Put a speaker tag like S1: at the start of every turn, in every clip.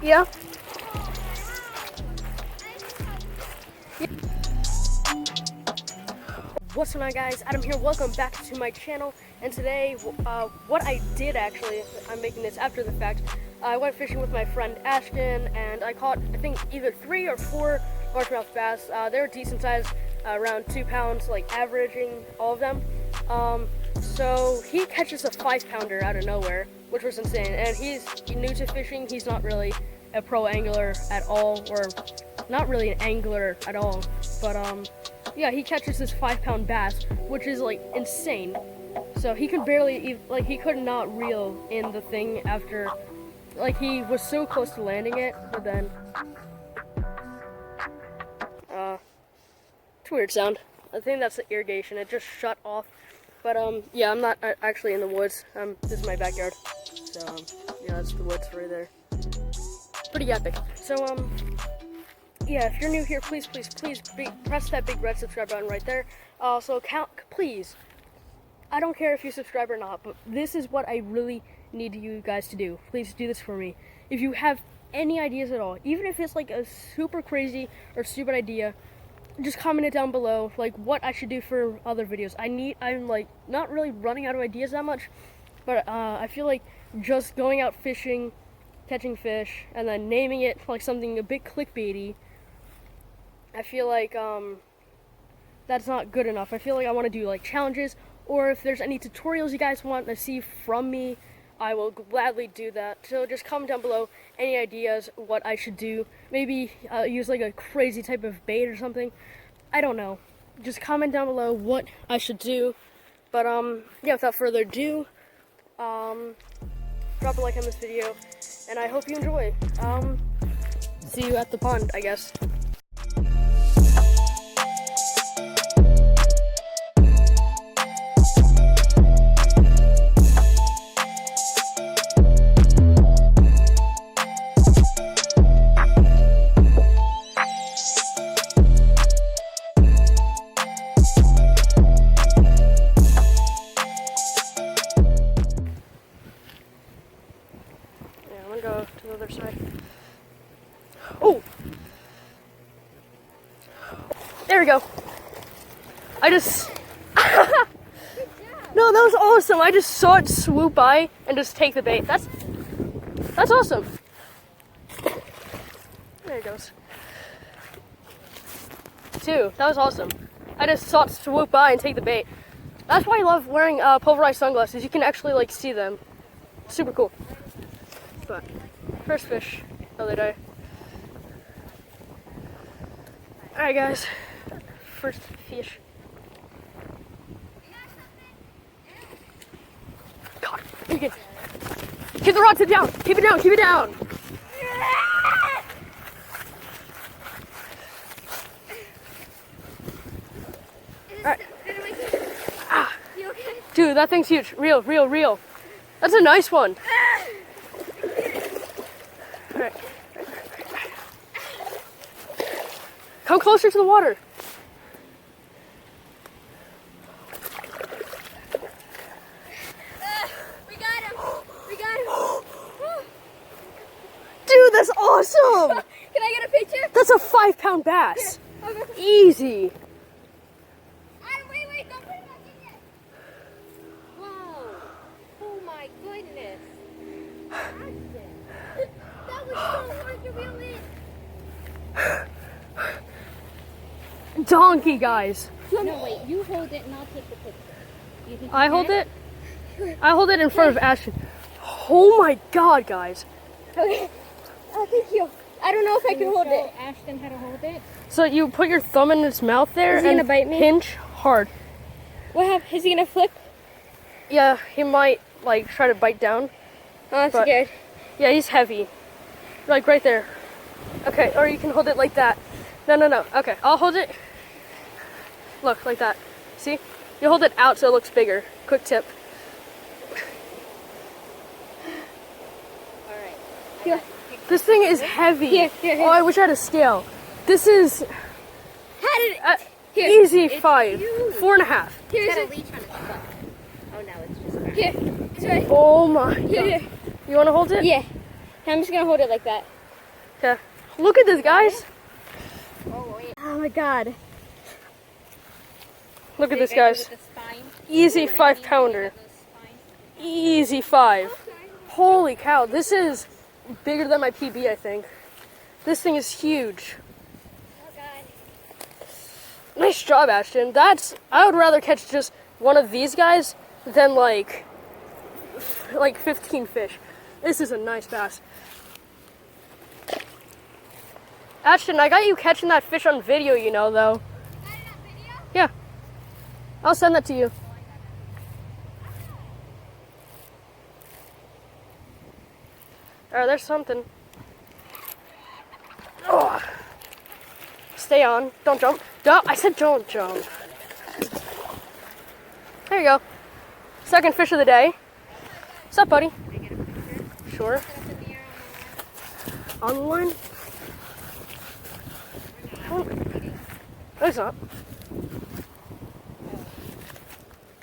S1: Yeah. What's going on, guys? Adam here. Welcome back to my channel. And today, what I did actually, I'm making this after the fact. I went fishing with my friend Ashton, and I caught, I think, either 3 or 4 largemouth bass. They were decent size, around 2 pounds, like averaging all of them. So he catches a 5-pounder out of nowhere, which was insane. And he's new to fishing. He's not really a pro angler at all, or not really an angler at all. But yeah, he catches this 5-pound bass, which is like insane. So he could barely, like, he could not reel in the thing after, like, he was so close to landing it, but then, it's a weird sound. I think that's the irrigation. It just shut off. But yeah, I'm not actually in the woods. This is my backyard. So yeah, that's the woods right there. Pretty epic. So yeah, if you're new here, please press that big red subscribe button right there. Also, please, I don't care if you subscribe or not, but this is what I really need you guys to do. Please do this for me. If you have any ideas at all, even if it's like a super crazy or stupid idea, just comment it down below, like what I should do for other videos. I'm like not really running out of ideas that much, but I feel like just going out fishing, catching fish, and then naming it like something a bit clickbaity, I feel like that's not good enough. I feel like I want to do like challenges, or if there's any tutorials you guys want to see from me, I will gladly do that. So just comment down below any ideas what I should do. Maybe use like a crazy type of bait or something. I don't know. Just comment down below what I should do. But yeah, without further ado, drop a like on this video, and I hope you enjoy. See you at the pond, I guess. Go to the other side. Oh! There we go. I just... No, that was awesome. I just saw it swoop by and just take the bait. That's awesome. There it goes. 2. That was awesome. I just saw it swoop by and take the bait. That's why I love wearing pulverized sunglasses. You can actually like see them. Super cool. But first fish of the day. Alright guys, first fish. God, you can keep the rod tip down. Keep it down. Keep it down. Alright. Ah, dude, that thing's huge. Real. That's a nice one. Alright. Come closer to the water.
S2: We got him.
S1: Dude, that's awesome.
S2: Can I get a picture?
S1: That's a 5-pound bass.
S2: Here, okay.
S1: Easy.
S2: Wait, don't put it back in yet. Wow. Oh my goodness. That was so hard to reel in.
S1: Donkey, guys.
S2: No, wait, you hold it and I'll take the picture. You think
S1: I hold it? I hold it in front of Ashton. Oh my god, guys.
S2: Okay. Oh, thank you. I don't know if I can hold it.
S3: Ashton how to hold it.
S1: So you put your thumb in his mouth there
S2: Is he
S1: and
S2: gonna bite me?
S1: pinch hard.
S2: What happened? Is he gonna flip?
S1: Yeah, he might like try to bite down.
S2: Oh, I'm
S1: But-
S2: scared.
S1: Yeah, he's heavy. Like right there. Okay, or you can hold it like that. No. Okay, I'll hold it. Look, like that. See? You hold it out so it looks bigger. Quick tip.
S2: Alright. Here.
S1: This thing is heavy.
S2: Here.
S1: Oh, I wish I had a scale. This is
S2: How did it? Here.
S1: easy 5.
S2: huge.
S1: 4.5.
S2: Here's
S3: Got a
S2: a
S3: leech on its butt. Oh no, it's just
S2: here. It's right.
S1: Oh my
S2: Here.
S1: god. You want to hold it?
S2: Yeah. I'm just gonna hold it like that.
S1: Yeah. Look at this, guys.
S3: Oh my god.
S1: Look at this, guys. Easy 5-pounder. Easy 5. Holy cow, this is bigger than my PB, I think. This thing is huge. Nice job, Ashton. I would rather catch just one of these guys than like 15 fish. This is a nice bass. Ashton, I got you catching that fish on video, you know, though. Yeah. I'll send that to you. Oh, there's something. Oh. Stay on. Don't jump. I said don't jump. There you go. Second fish of the day. What's up, buddy? Sure. On the line? No, it's not.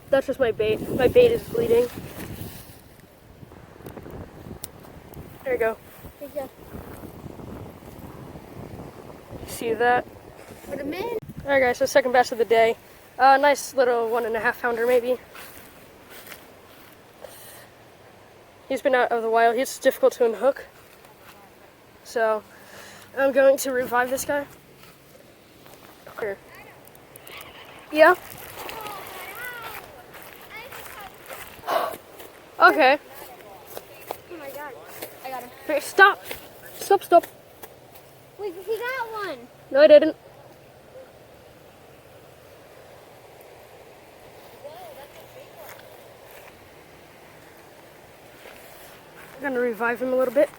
S1: That's just my bait. My bait is bleeding. There you go. See that?
S3: Put him in.
S1: Alright guys, so second bass of the day. Nice little 1.5-pounder maybe. He's been out of the wild. He's difficult to unhook. So I'm going to revive this guy. Here. Yeah? Okay.
S3: Oh my god. I got him.
S1: Hey, stop! Stop.
S3: Wait, he got one.
S1: No, I didn't. I'm gonna revive him a little bit.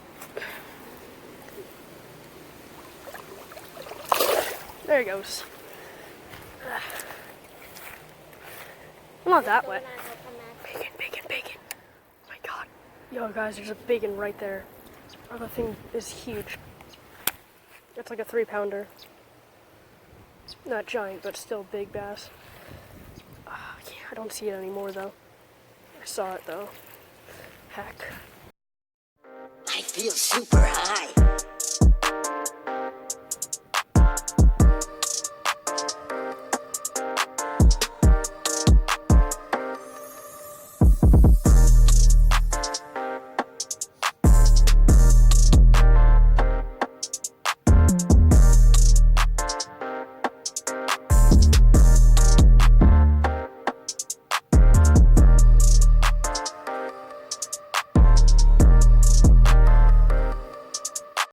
S1: There he goes. I'm not that wet. Bacon. Oh my god. Yo guys, there's a bacon right there. Oh, the thing is huge. It's like a 3-pounder. Not giant, but still big bass. I don't see it anymore though. I saw it though. Heck.
S4: I feel super high.